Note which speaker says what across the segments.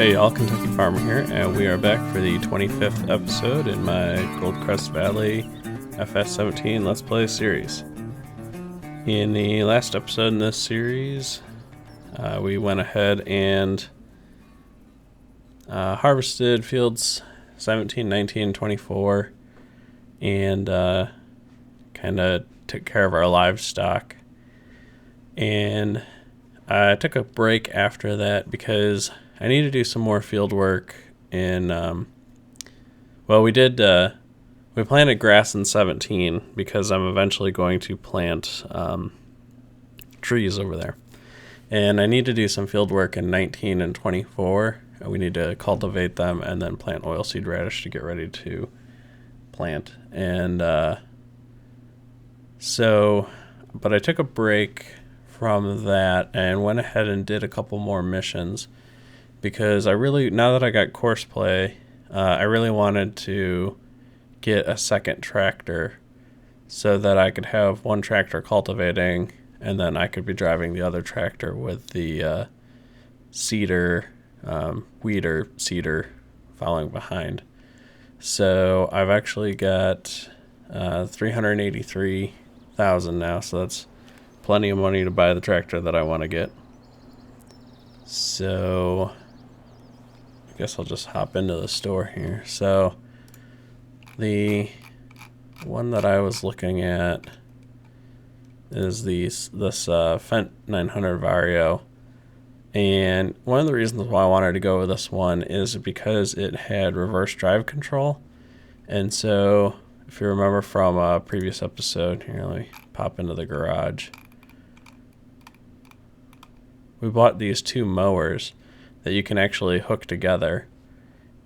Speaker 1: Hey y'all, Kentucky Farmer here, and we are back for the 25th episode in my Goldcrest Valley FS17 Let's Play series. In the last episode in this series, we went ahead and harvested fields 17, 19, 24, and kind of took care of our livestock. And I took a break after that because I need to do some more field work in, we planted grass in 17 because I'm eventually going to plant trees over there. And I need to do some field work in 19 and 24. We need to cultivate them and then plant oilseed radish to get ready to plant. And but I took a break from that and went ahead and did a couple more missions. Because now that I got course play, I really wanted to get a second tractor so that I could have one tractor cultivating and then I could be driving the other tractor with the weeder seeder following behind. So I've actually got $383,000 now, so that's plenty of money to buy the tractor that I want to get. So I guess I'll just hop into the store here. So the one that I was looking at is this Fendt 900 Vario. And one of the reasons why I wanted to go with this one is because it had reverse drive control. And so if you remember from a previous episode, here, let me pop into the garage. We bought these two mowers that you can actually hook together.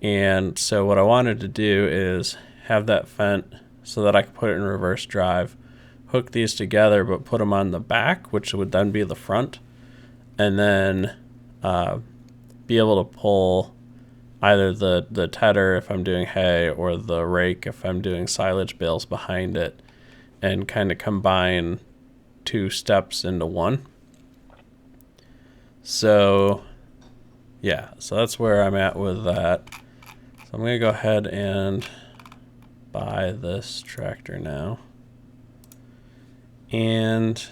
Speaker 1: And so what I wanted to do is have that Fendt so that I could put it in reverse drive, hook these together, but put them on the back, which would then be the front, and then be able to pull either the tedder if I'm doing hay or the rake if I'm doing silage bales behind it, and kind of combine two steps into one. So yeah, so that's where I'm at with that. So I'm going to go ahead and buy this tractor now. And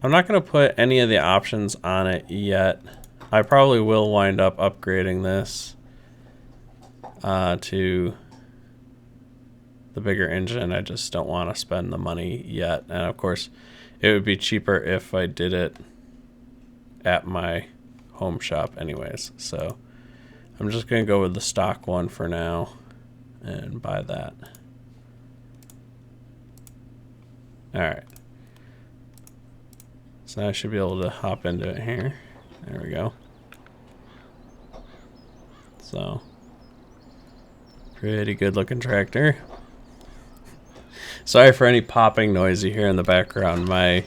Speaker 1: I'm not going to put any of the options on it yet. I probably will wind up upgrading this to the bigger engine. I just don't want to spend the money yet. And of course, it would be cheaper if I did it at my home shop anyways. So I'm just going to go with the stock one for now and buy that. Alright. So I should be able to hop into it here. There we go. So, pretty good looking tractor. Sorry for any popping noise you hear in the background. My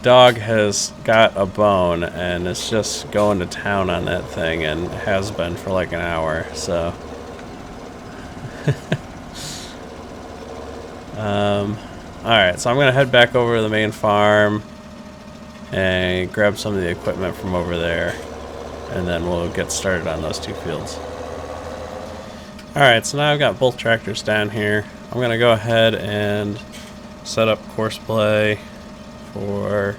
Speaker 1: dog has got a bone and it's just going to town on that thing and has been for like an hour, so alright, so I'm gonna head back over to the main farm and grab some of the equipment from over there, and then we'll get started on those two fields. Alright, so now I've got both tractors down here. I'm gonna go ahead and set up course play for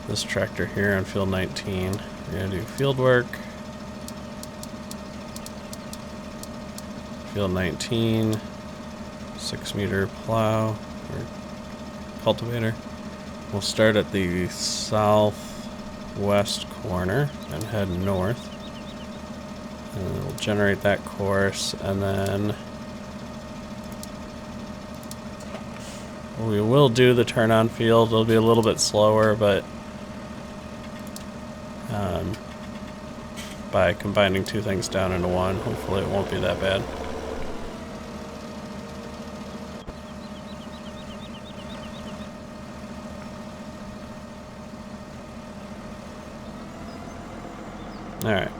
Speaker 1: this tractor here on field 19. We're going to do field work. Field 19, 6-meter plow or cultivator. We'll start at the southwest corner and head north. And we'll generate that course, and then we will do the turn-on field. It'll be a little bit slower, but by combining two things down into one, hopefully it won't be that bad. Alright.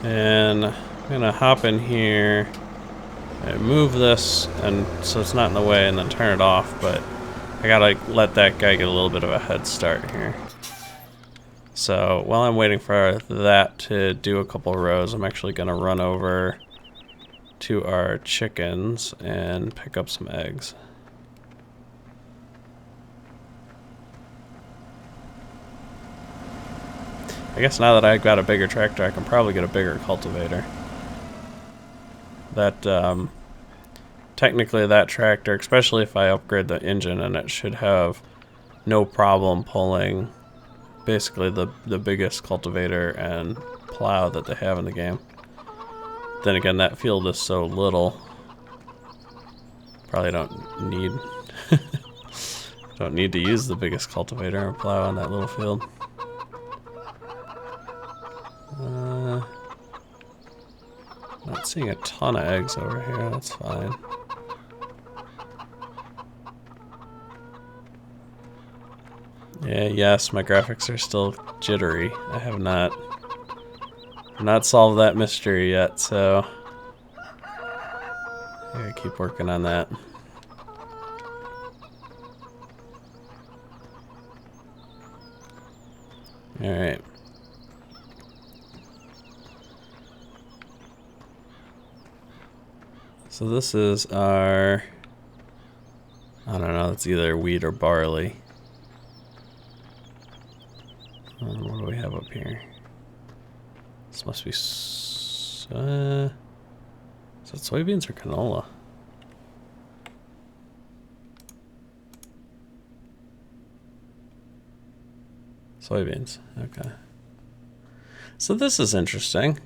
Speaker 1: And I'm going to hop in here and move this and so it's not in the way, and then turn it off, but I gotta let that guy get a little bit of a head start here. So while I'm waiting for that to do a couple rows, I'm actually going to run over to our chickens and pick up some eggs. I guess now that I've got a bigger tractor, I can probably get a bigger cultivator. That, technically that tractor, especially if I upgrade the engine, and it should have no problem pulling basically the biggest cultivator and plow that they have in the game. Then again, that field is so little. Probably don't need don't need to use the biggest cultivator and plow on that little field. Not seeing a ton of eggs over here, that's fine. Yeah, yes, my graphics are still jittery. I have not solved that mystery yet, so I gotta keep working on that. Alright. So this is our, I don't know, it's either wheat or barley. What do we have up here? This must be, is that soybeans or canola? Soybeans, okay. So this is interesting.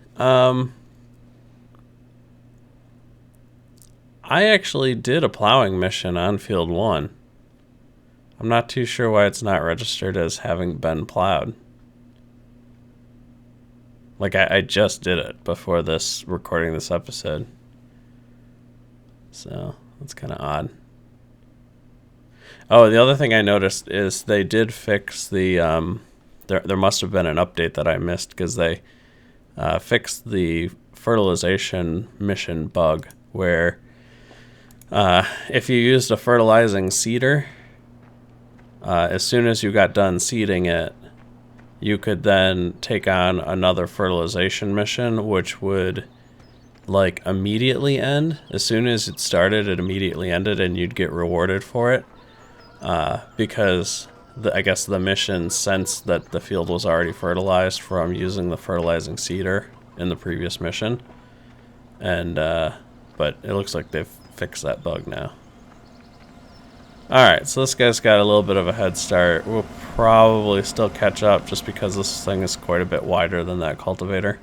Speaker 1: I actually did a plowing mission on field 1. I'm not too sure why it's not registered as having been plowed. Like, I just did it before this, recording this episode. So, that's kind of odd. Oh, the other thing I noticed is they did fix the, there must have been an update that I missed, because they fixed the fertilization mission bug, where if you used a fertilizing seeder, as soon as you got done seeding it, you could then take on another fertilization mission, which would like immediately end. As soon as it started, it immediately ended, and you'd get rewarded for it. Because I guess the mission sensed that the field was already fertilized from using the fertilizing seeder in the previous mission. And but it looks like they've fixed that bug now. Alright, so this guy's got a little bit of a head start. We'll probably still catch up just because this thing is quite a bit wider than that cultivator.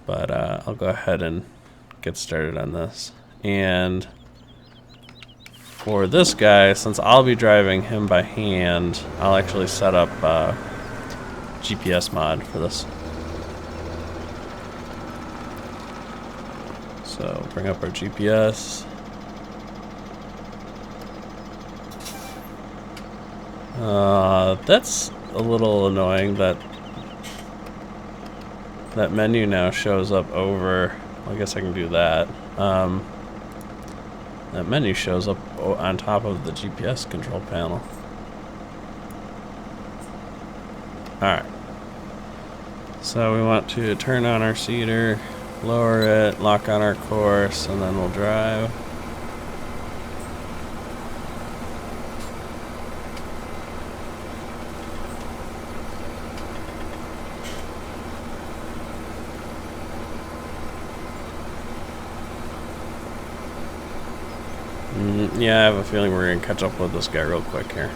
Speaker 1: But I'll go ahead and get started on this. And for this guy, since I'll be driving him by hand, I'll actually set up GPS mod for this. So bring up our GPS. That's a little annoying that that menu now shows up over. Well, I guess I can do that. That menu shows up on top of the GPS control panel. Alright. So we want to turn on our seeder, lower it, lock on our course, and then we'll drive. Yeah, I have a feeling we're going to catch up with this guy real quick here.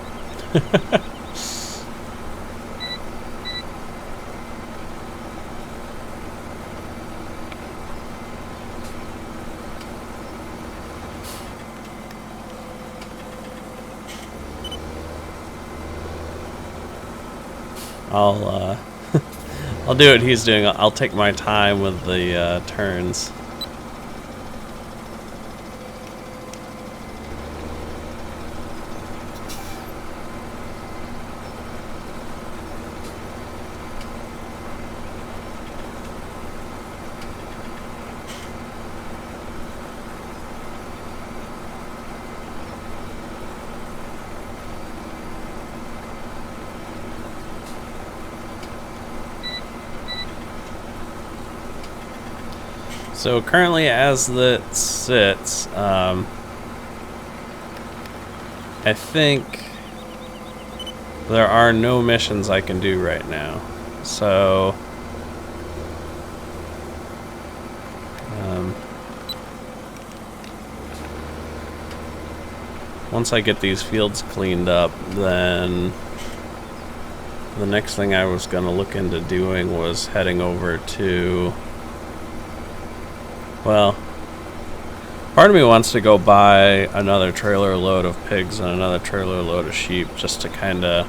Speaker 1: I'll do what he's doing. I'll take my time with the turns. So currently, as it sits, I think there are no missions I can do right now. So once I get these fields cleaned up, then the next thing I was going to look into doing was heading over to, well, part of me wants to go buy another trailer load of pigs and another trailer load of sheep just to kind of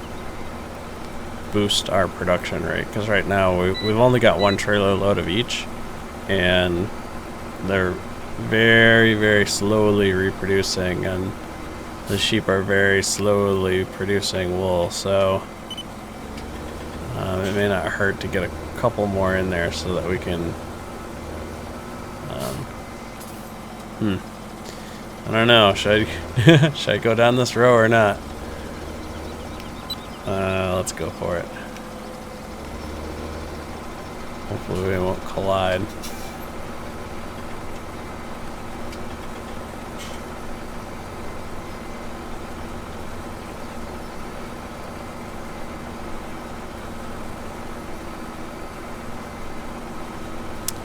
Speaker 1: boost our production rate, because right now we've only got one trailer load of each, and they're very, very slowly reproducing, and the sheep are very slowly producing wool, so it may not hurt to get a couple more in there so that we can I don't know, should I go down this row or not? Let's go for it. Hopefully we won't collide.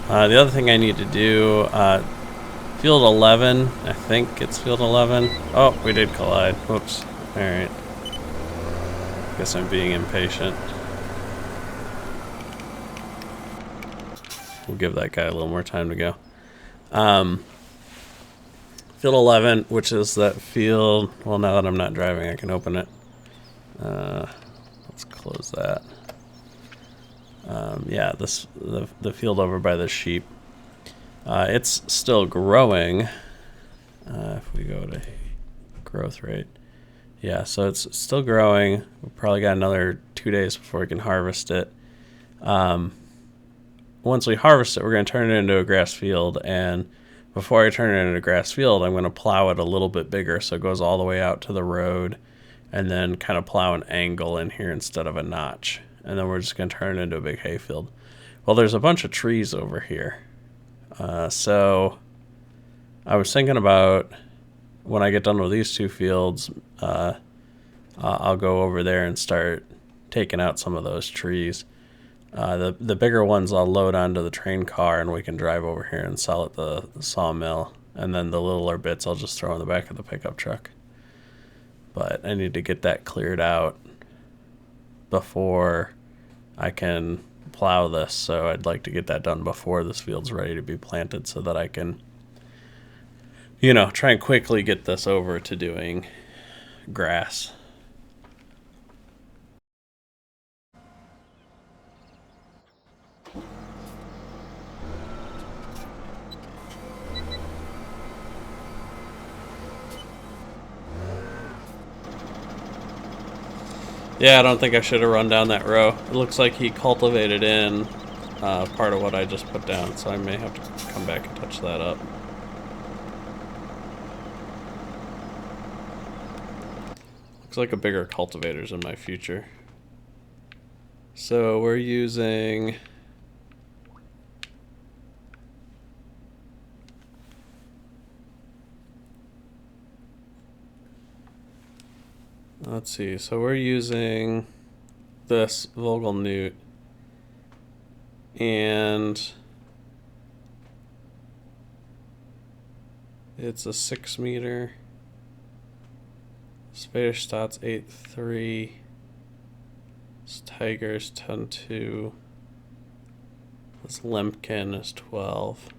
Speaker 1: The other thing I need to do, field 11, I think it's field 11. Oh, we did collide. Whoops. Alright. Guess I'm being impatient. We'll give that guy a little more time to go. Field 11, which is that field, well, now that I'm not driving, I can open it. Let's close that. Yeah, the field over by the sheep. It's still growing. If we go to growth rate. Yeah, so it's still growing. We've probably got another 2 days before we can harvest it. Once we harvest it, we're going to turn it into a grass field, and before I turn it into a grass field, I'm going to plow it a little bit bigger so it goes all the way out to the road, and then kind of plow an angle in here instead of a notch. And then we're just going to turn it into a big hayfield. Well, there's a bunch of trees over here. So I was thinking about when I get done with these two fields, I'll go over there and start taking out some of those trees. The bigger ones I'll load onto the train car and we can drive over here and sell at the sawmill. And then the littler bits I'll just throw in the back of the pickup truck. But I need to get that cleared out before I can plow this, so I'd like to get that done before this field's ready to be planted so that I can, you know, try and quickly get this over to doing grass. Yeah, I don't think I should have run down that row. It looks like he cultivated in part of what I just put down, so I may have to come back and touch that up. Looks like a bigger cultivator's in my future. So we're using... Let's see, so we're using this Vogelnewt, and it's a 6 meter. Spaderstadt's 8.3. This Tiger's 10.2. This Lemkin is 12.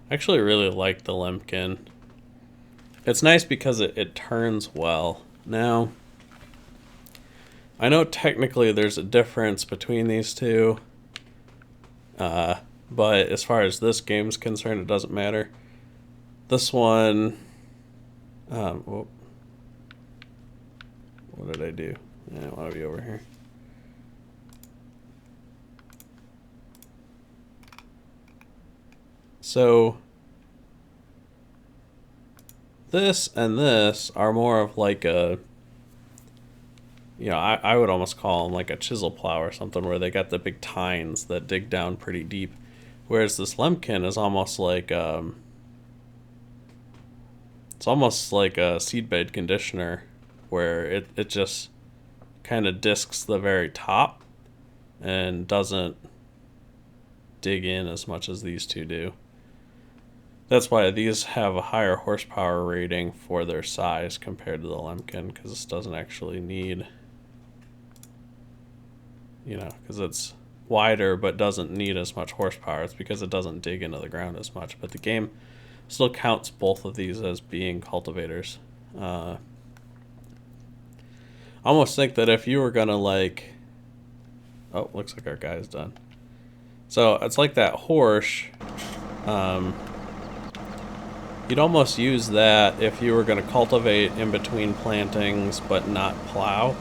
Speaker 1: I actually really like the Lemkin. It's nice because it turns well. Now, I know technically there's a difference between these two, but as far as this game's concerned, it doesn't matter. This one, what did I do? I want to be over here. So, this and this are more of like a, you know, I would almost call them like a chisel plow or something, where they got the big tines that dig down pretty deep. Whereas this Lemkin is almost like it's almost like a seed bed conditioner, where it just kind of discs the very top and doesn't dig in as much as these two do. That's why these have a higher horsepower rating for their size compared to the Lemkin, because this doesn't actually need, because it's wider but doesn't need as much horsepower. It's because it doesn't dig into the ground as much. But the game still counts both of these as being cultivators. I almost think that if you were gonna oh, looks like our guy's done. So it's like that horse. You'd almost use that if you were going to cultivate in between plantings but not plow.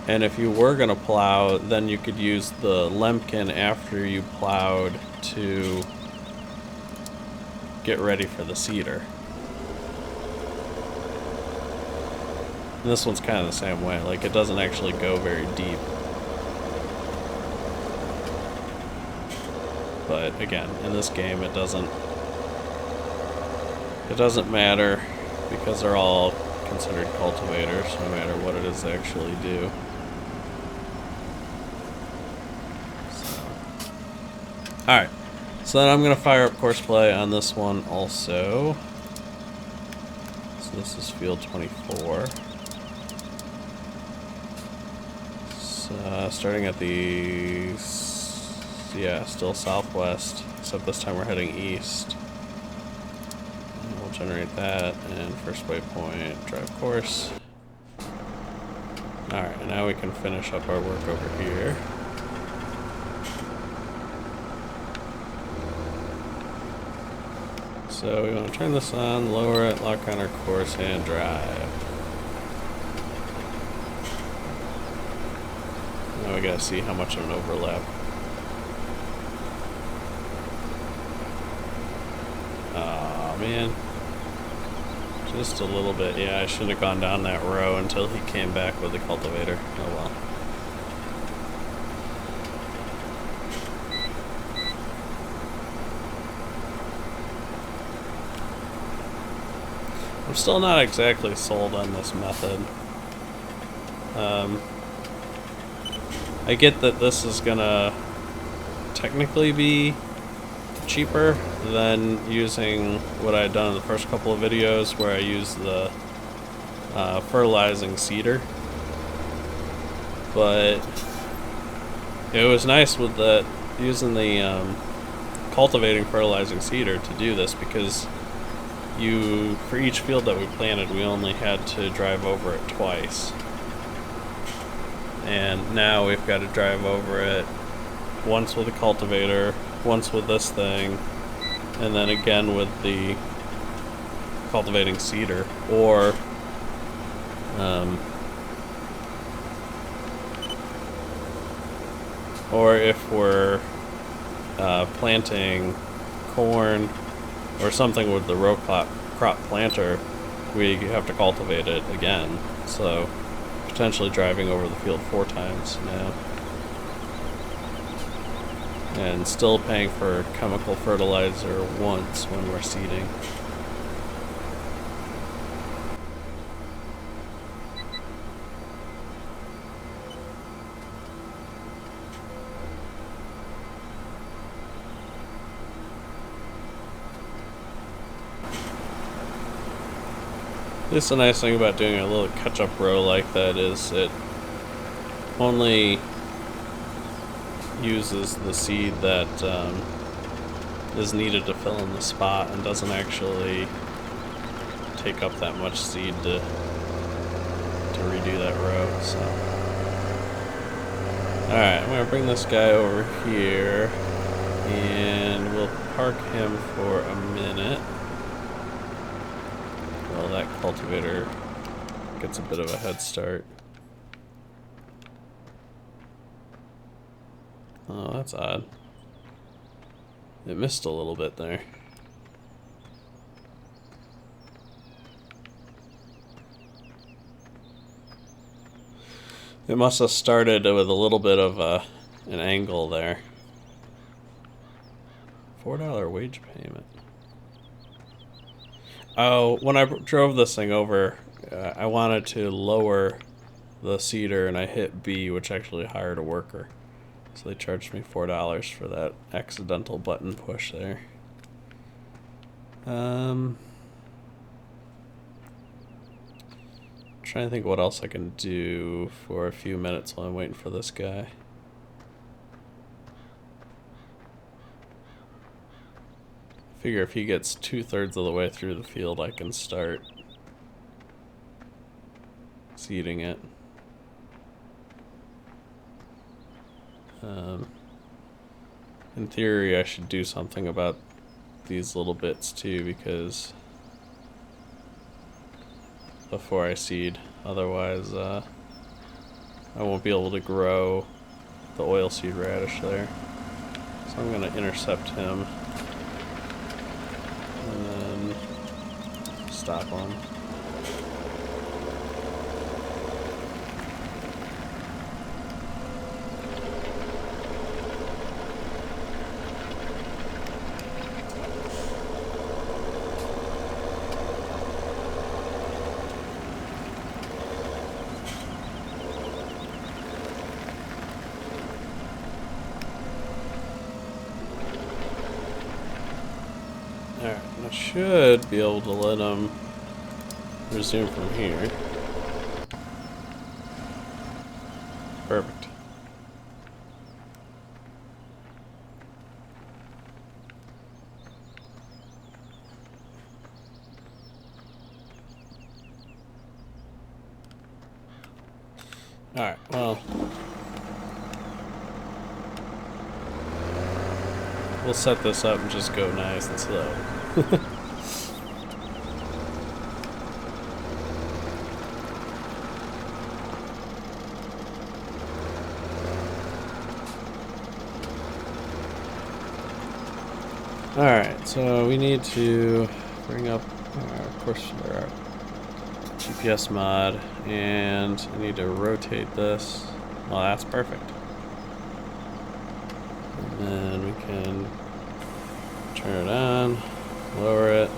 Speaker 1: And if you were going to plow, then you could use the Lemkin after you plowed to get ready for the seeder. And this one's kind of the same way. Like, it doesn't actually go very deep. But again, in this game it doesn't matter, because they're all considered cultivators, no matter what it is they actually do. Alright, so then I'm going to fire up Courseplay on this one also. So this is field 24. So starting at the, still southwest, except this time we're heading east. Generate that, and first waypoint, drive course. Alright, and now we can finish up our work over here. So we want to turn this on, lower it, lock on our course, and drive. Now we gotta see how much of an overlap. Aw, man. Just a little bit. Yeah, I shouldn't have gone down that row until he came back with the cultivator. Oh well. I'm still not exactly sold on this method. I get that this is gonna technically be cheaper than using what I had done in the first couple of videos, where I used the fertilizing seeder. But it was nice with using the cultivating fertilizing seeder to do this, because for each field that we planted, we only had to drive over it twice. And now we've got to drive over it once with the cultivator, once with this thing, and then again with the cultivating seeder. Or if we're planting corn or something with the row crop planter, we have to cultivate it again. So potentially driving over the field 4 times now. And still paying for chemical fertilizer once when we're seeding. This is the nice thing about doing a little catch-up row like that, is it only uses the seed that is needed to fill in the spot, and doesn't actually take up that much seed to redo that row. So, alright, I'm going to bring this guy over here, and we'll park him for a minute. Well, that cultivator gets a bit of a head start. Oh, that's odd. It missed a little bit there. It must have started with a little bit of an angle there. $4 wage payment. Oh, when I drove this thing over, I wanted to lower the seeder and I hit B, which actually hired a worker. So they charged me $4 for that accidental button push there. Trying to think what else I can do for a few minutes while I'm waiting for this guy. Figure if he gets 2/3 of the way through the field, I can start seeding it. In theory, I should do something about these little bits too, because before I seed, otherwise I won't be able to grow the oilseed radish there. So I'm going to intercept him and then stop him. Alright, I should be able to let him resume from here. Perfect. Alright, well, we'll set this up and just go nice and slow. Alright, so we need to bring up our GPS mod, and I need to rotate this. Well, that's perfect. And then we can turn it on, lower it,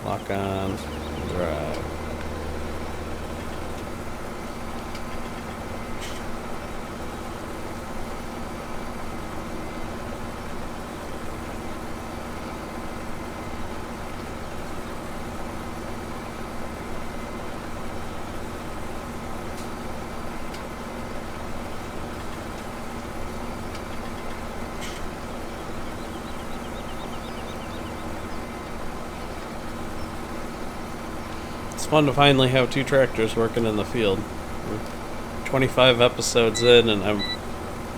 Speaker 1: lock on, and drive. It's fun to finally have two tractors working in the field. We're 25 episodes in, and I'm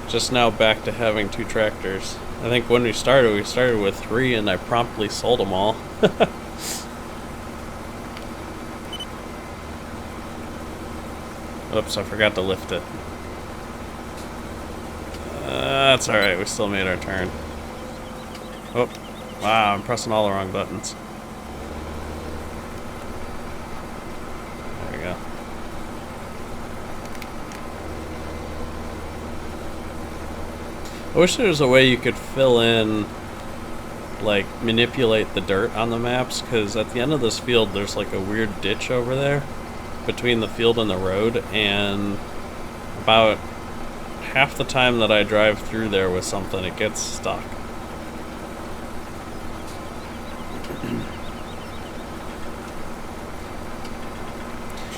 Speaker 1: just now back to having two tractors. I think when we started with 3, and I promptly sold them all. Oops, I forgot to lift it. That's alright, we still made our turn. Oh, wow, I'm pressing all the wrong buttons. There we go. I wish there was a way you could fill in, like, manipulate the dirt on the maps, because at the end of this field there's like a weird ditch over there between the field and the road, and about half the time that I drive through there with something, it gets stuck.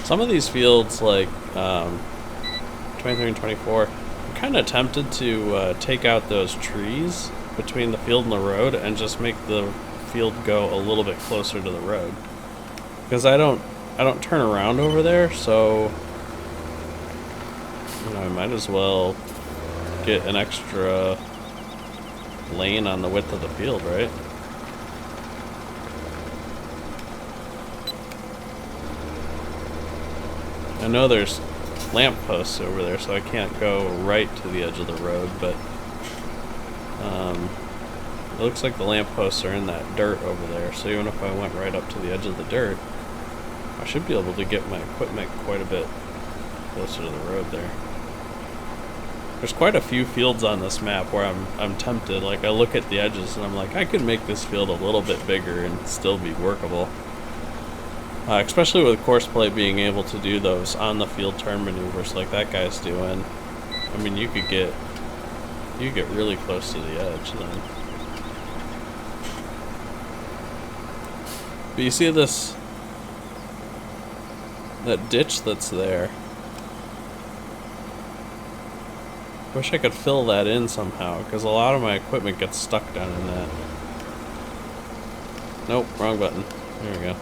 Speaker 1: Some of these fields, like 23 and 24, I'm kind of tempted to take out those trees between the field and the road and just make the field go a little bit closer to the road, because I don't turn around over there, so you know, I might as well get an extra lane on the width of the field, right? I know there's lamp posts over there, so I can't go right to the edge of the road, but it looks like the lamp posts are in that dirt over there, so even if I went right up to the edge of the dirt, I should be able to get my equipment quite a bit closer to the road there. There's quite a few fields on this map where I'm tempted. Like, I look at the edges and I'm like, I could make this field a little bit bigger and still be workable. Especially with Courseplay being able to do those on the field turn maneuvers like that guy's doing. I mean, you could get really close to the edge then. But you see that ditch that's there. Wish I could fill that in somehow, because a lot of my equipment gets stuck down in that. Nope, wrong button. There we go.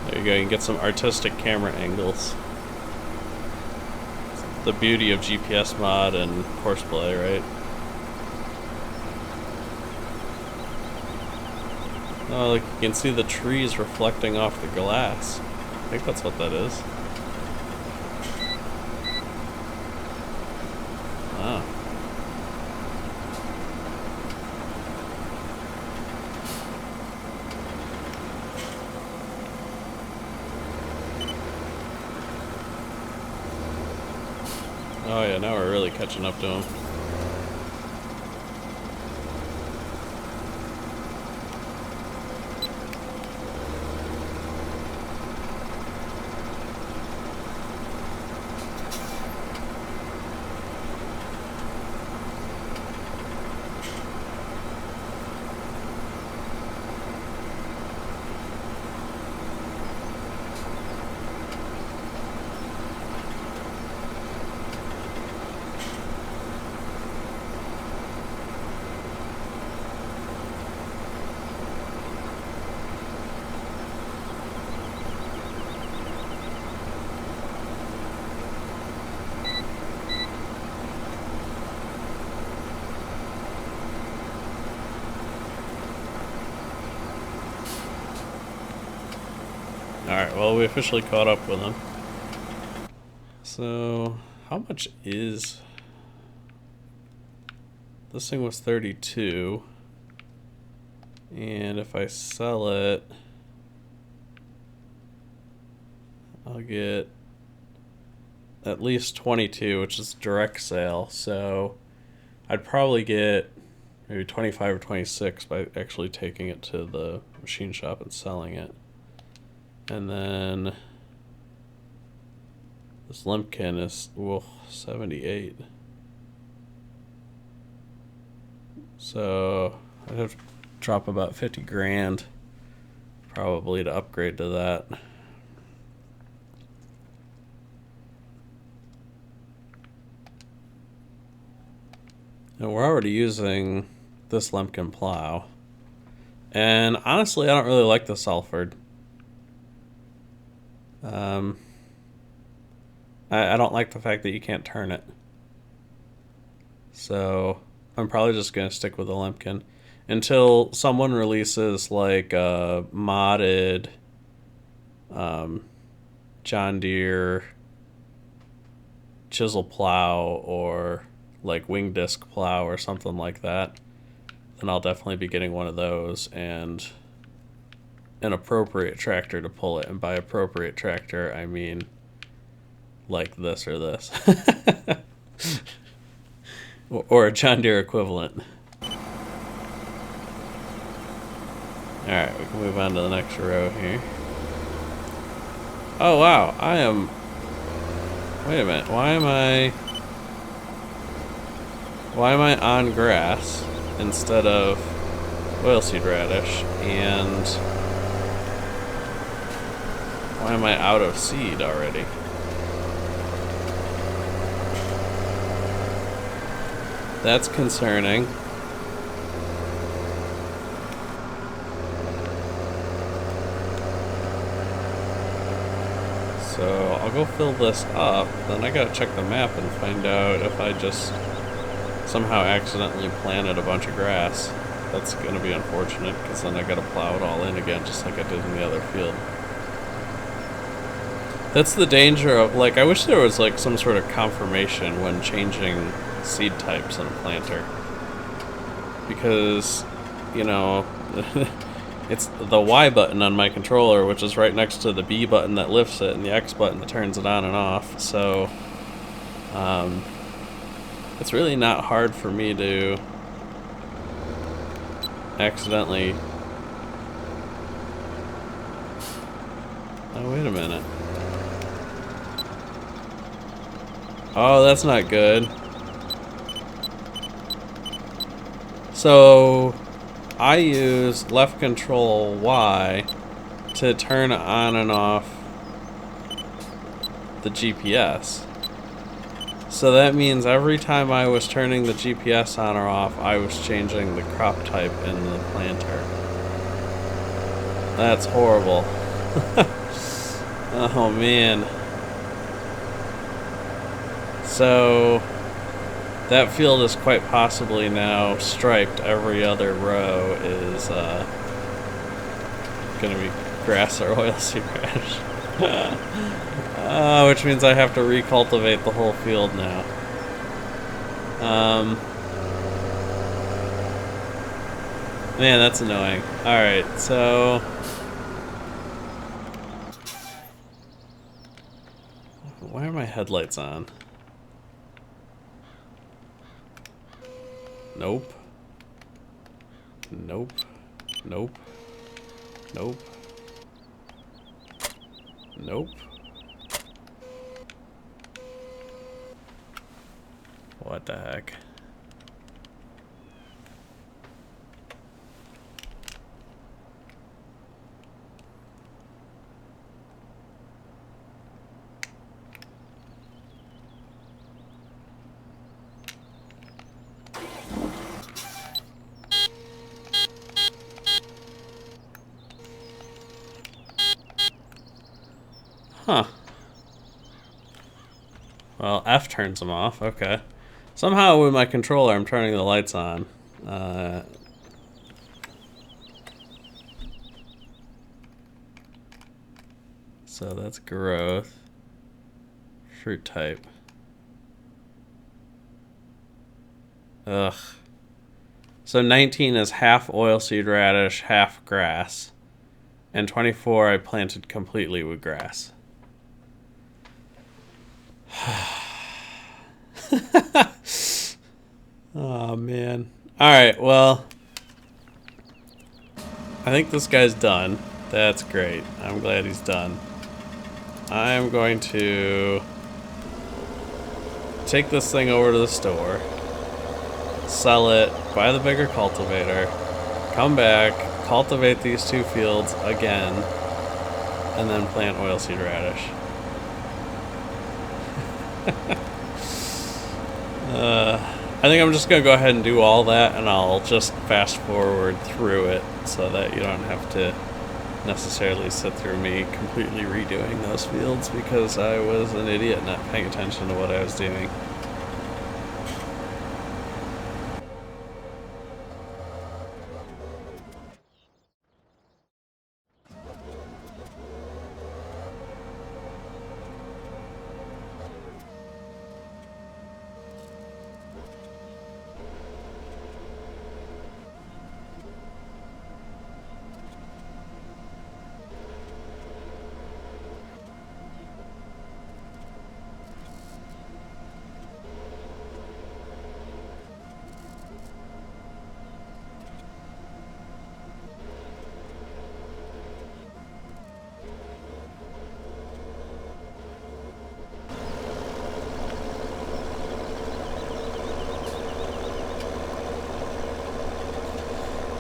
Speaker 1: There you go, you can get some artistic camera angles. It's the beauty of GPS mod and Courseplay, right? Oh, look, you can see the trees reflecting off the glass. I think that's what that is. Wow. Oh yeah, now we're really catching up to him. Alright, well, we officially caught up with him. So, how much is... This thing was 32. And if I sell it, I'll get at least 22, which is direct sale. So, I'd probably get maybe 25 or 26 by actually taking it to the machine shop and selling it. And then this Limpkin is 78. So I'd have to drop about 50 grand probably to upgrade to that. And we're already using this Limpkin plow. And honestly, I don't really like the Salford. I don't like the fact that you can't turn it. So I'm probably just going to stick with the Limpkin until someone releases like a modded John Deere chisel plow or like wing disc plow or something like that. Then I'll definitely be getting one of those and an appropriate tractor to pull it. And by appropriate tractor, I mean like this or this. Or a John Deere equivalent. Alright, we can move on to the next row here. Oh wow, I am... Wait a minute, why am I on grass instead of oilseed radish? And why am I out of seed already? That's concerning. So I'll go fill this up, then I gotta check the map and find out if I just somehow accidentally planted a bunch of grass. That's gonna be unfortunate, because then I gotta plow it all in again, just like I did in the other field. That's the danger of, like, I wish there was like some sort of confirmation when changing seed types in a planter. Because, you know, it's the Y button on my controller, which is right next to the B button that lifts it, and the X button that turns it on and off. So, it's really not hard for me to accidentally... Oh, wait a minute. Oh, that's not good. So, I use left control Y to turn on and off the GPS. So that means every time I was turning the GPS on or off, I was changing the crop type in the planter. That's horrible. Oh man. So that field is quite possibly now striped. Every other row is gonna be grass or oilseed radish. Which means I have to recultivate the whole field now. Man, that's annoying. Alright, so... Why are my headlights on? Nope. Nope. Nope. Nope. Nope. What the heck? Huh. Well, F turns them off. Okay. Somehow with my controller, I'm turning the lights on. So that's growth. Fruit type. Ugh. So 19 is half oilseed radish, half grass. And 24 I planted completely with grass. Oh man. Alright, well, I think this guy's done. That's great. I'm glad he's done. I'm going to take this thing over to the store, sell it, buy the bigger cultivator, come back, cultivate these two fields again, and then plant oilseed radish. I think I'm just going to go ahead and do all that, and I'll just fast forward through it so that you don't have to necessarily sit through me completely redoing those fields because I was an idiot not paying attention to what I was doing.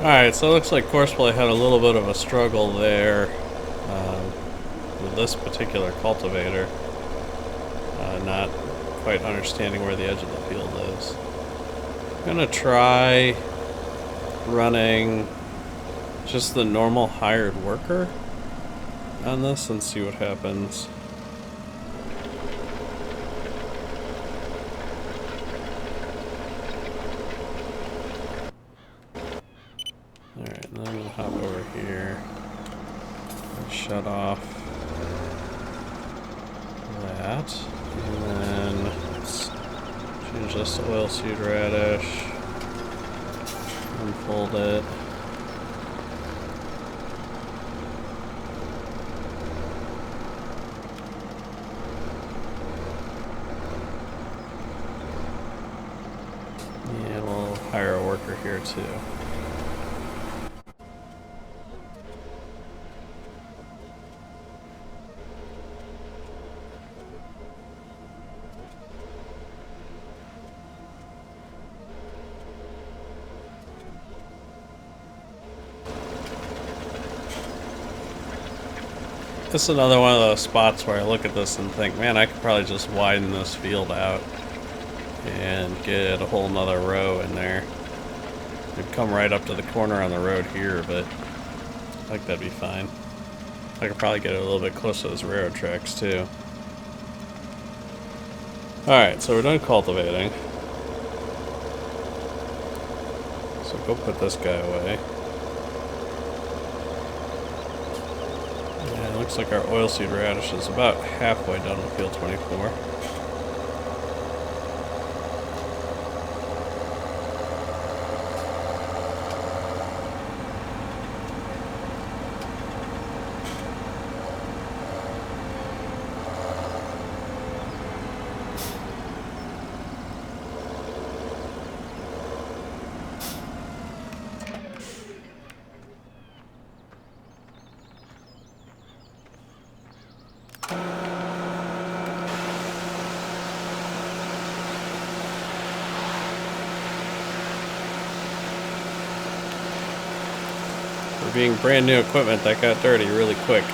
Speaker 1: Alright, so it looks like Courseplay had a little bit of a struggle there with this particular cultivator. Not quite understanding where the edge of the field is. I'm gonna try running just the normal hired worker on this and see what happens. shut off that. And then let's change this to oilseed radish. Unfold it. And we'll hire a worker here too. This is another one of those spots where I look at this and think, man, I could probably just widen this field out and get a whole nother row in there. It'd come right up to the corner on the road here, but I think that'd be fine. I could probably get it a little bit closer to those railroad tracks too. Alright, so we're done cultivating. So go put this guy away. Yeah, it looks like our oilseed radish is about halfway done with field 24. For being brand new equipment, that got dirty really quick.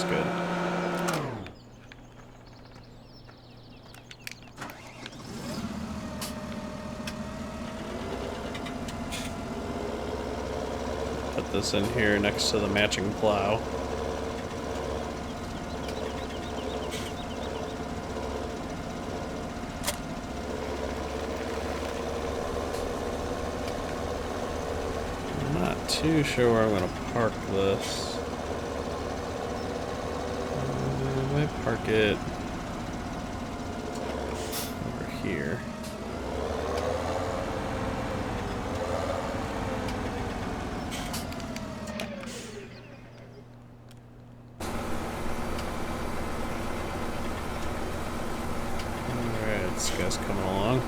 Speaker 1: Good. Put this in here next to the matching plow. I'm not too sure where I'm going to park this. Park it over here. Alright, this guy's coming along.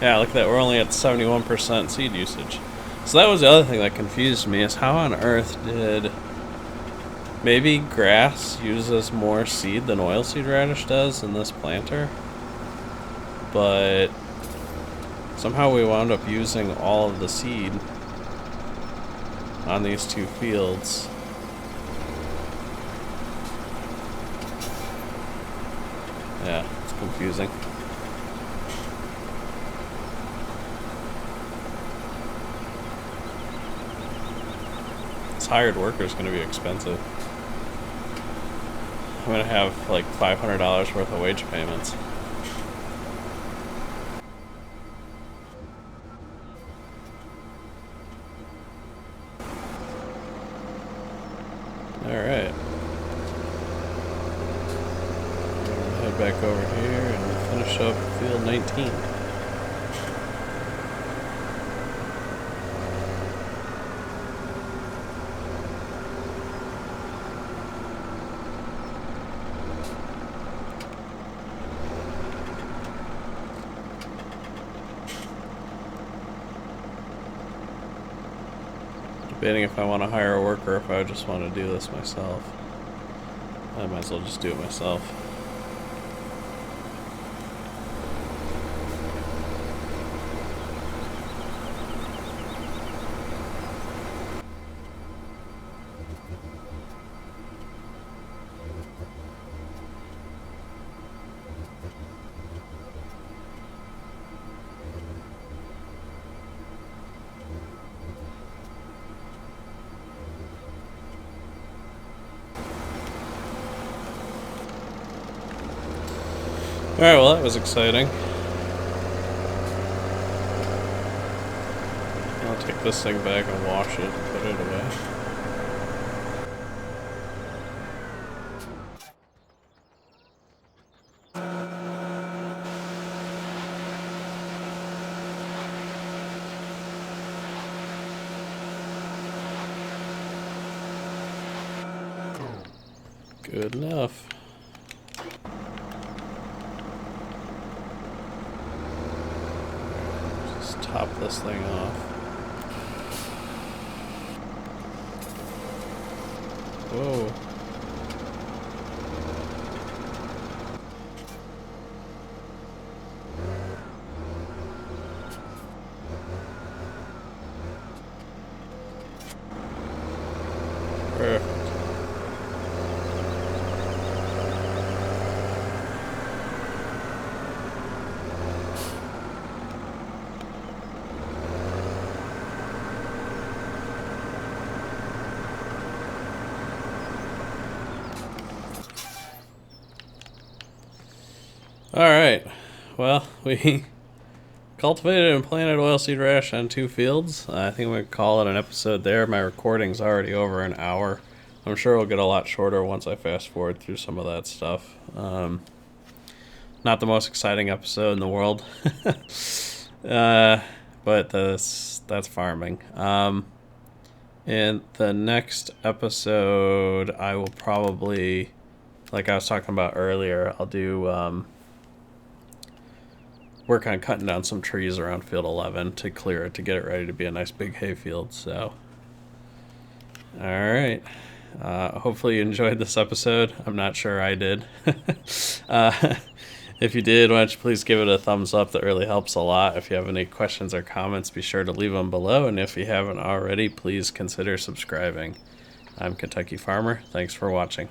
Speaker 1: Yeah, look at that, we're only at 71% seed usage. So that was the other thing that confused me, is how on earth did... Maybe grass uses more seed than oilseed radish does in this planter, but somehow we wound up using all of the seed on these two fields. Yeah, it's confusing. This hired worker is going to be expensive. I'm going to have like $500 worth of wage payments. Alright. Head back over here and finish up field 19. Debating if I want to hire a worker or if I just want to do this myself. I might as well just do it myself. Alright, well that was exciting. I'll take this thing back and wash it and put it away. Good enough. Just top this thing off. Whoa. Perfect. Alright, well, we cultivated and planted oilseed rash on 2 fields. I think I'm going to call it an episode there. My recording's already over an hour. I'm sure it'll get a lot shorter once I fast forward through some of that stuff. Not the most exciting episode in the world, but that's farming. In the next episode, I will probably, like I was talking about earlier, I'll do work on cutting down some trees around field 11 to clear it, to get it ready to be a nice big hay field. So, all right. Hopefully you enjoyed this episode. I'm not sure I did. If you did, why don't you please give it a thumbs up? That really helps a lot. If you have any questions or comments, be sure to leave them below. And if you haven't already, please consider subscribing. I'm Kentucky Farmer. Thanks for watching.